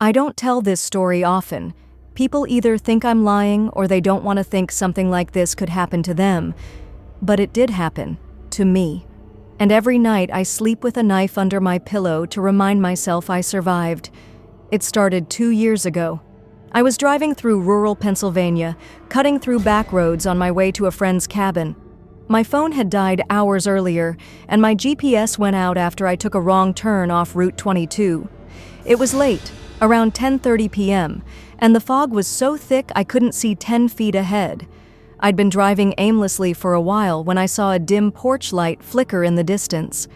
I don't tell this story often. People either think I'm lying or they don't want to think something like this could happen to them. But it did happen. To me. And every night I sleep with a knife under my pillow to remind myself I survived. It started 2 years ago. I was driving through rural Pennsylvania, cutting through back roads on my way to a friend's cabin. My phone had died hours earlier, and my GPS went out after I took a wrong turn off Route 22. It was late, around 10:30 p.m., and the fog was so thick I couldn't see 10 feet ahead. I'd been driving aimlessly for a while when I saw a dim porch light flicker in the distance.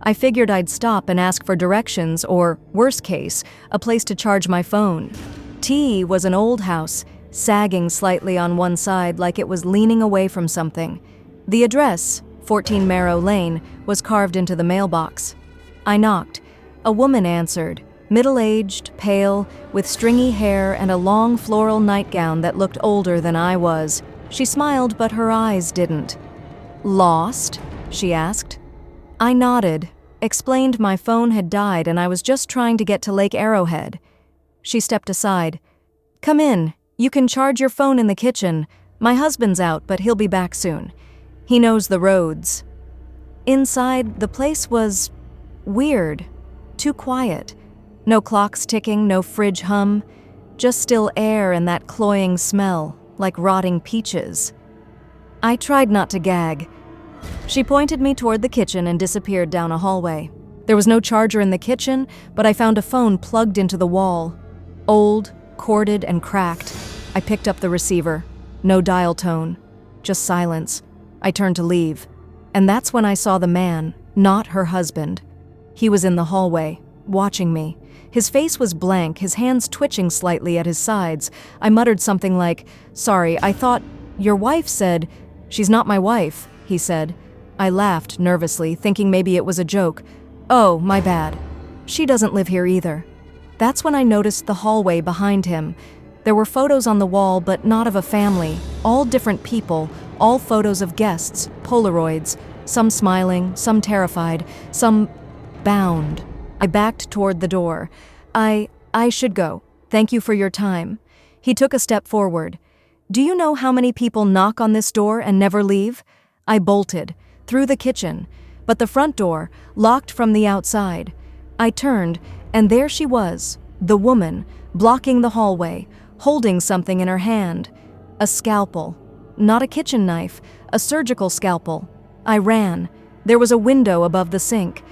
I figured I'd stop and ask for directions or, worst case, a place to charge my phone. T was an old house, sagging slightly on one side like it was leaning away from something. The address, 14 Marrow Lane, was carved into the mailbox. I knocked. A woman answered, middle-aged, pale, with stringy hair and a long floral nightgown that looked older than I was. She smiled, but her eyes didn't. "Lost?" she asked. I nodded, explained my phone had died and I was just trying to get to Lake Arrowhead. She stepped aside. "Come in. You can charge your phone in the kitchen. My husband's out, but he'll be back soon. He knows the roads." Inside, the place was weird. Too quiet. No clocks ticking, no fridge hum. Just still air and that cloying smell, like rotting peaches. I tried not to gag. She pointed me toward the kitchen and disappeared down a hallway. There was no charger in the kitchen, but I found a phone plugged into the wall. Old, corded, and cracked. I picked up the receiver. No dial tone. Just silence. I turned to leave. And that's when I saw the man, not her husband. He was in the hallway, watching me. His face was blank, his hands twitching slightly at his sides. I muttered something like, "Sorry, I thought your wife said..." "She's not my wife," he said. I laughed nervously, thinking maybe it was a joke. "Oh, my bad. She doesn't live here either." That's when I noticed the hallway behind him. There were photos on the wall, but not of a family. All different people, all photos of guests, Polaroids, some smiling, some terrified, some bound. I backed toward the door. I should go. Thank you for your time." He took a step forward. "Do you know how many people knock on this door and never leave?" I bolted, through the kitchen, but the front door, locked from the outside. I turned, and there she was, the woman, blocking the hallway, holding something in her hand. A scalpel. Not a kitchen knife, a surgical scalpel. I ran. There was a window above the sink.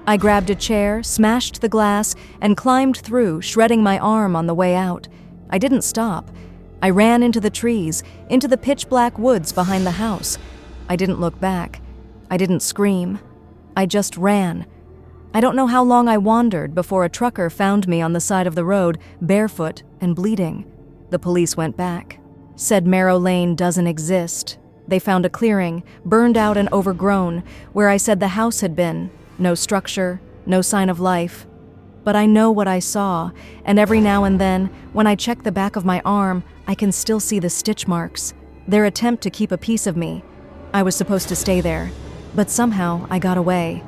I grabbed a chair, smashed the glass, and climbed through, shredding my arm on the way out. I didn't stop. I ran into the trees, into the pitch-black woods behind the house. I didn't look back. I didn't scream. I just ran. I don't know how long I wandered before a trucker found me on the side of the road, barefoot and bleeding. The police went back. Said Marrow Lane doesn't exist. They found a clearing, burned out and overgrown, where I said the house had been. No structure, no sign of life. But I know what I saw, and every now and then, when I check the back of my arm, I can still see the stitch marks. Their attempt to keep a piece of me. I was supposed to stay there, but somehow I got away.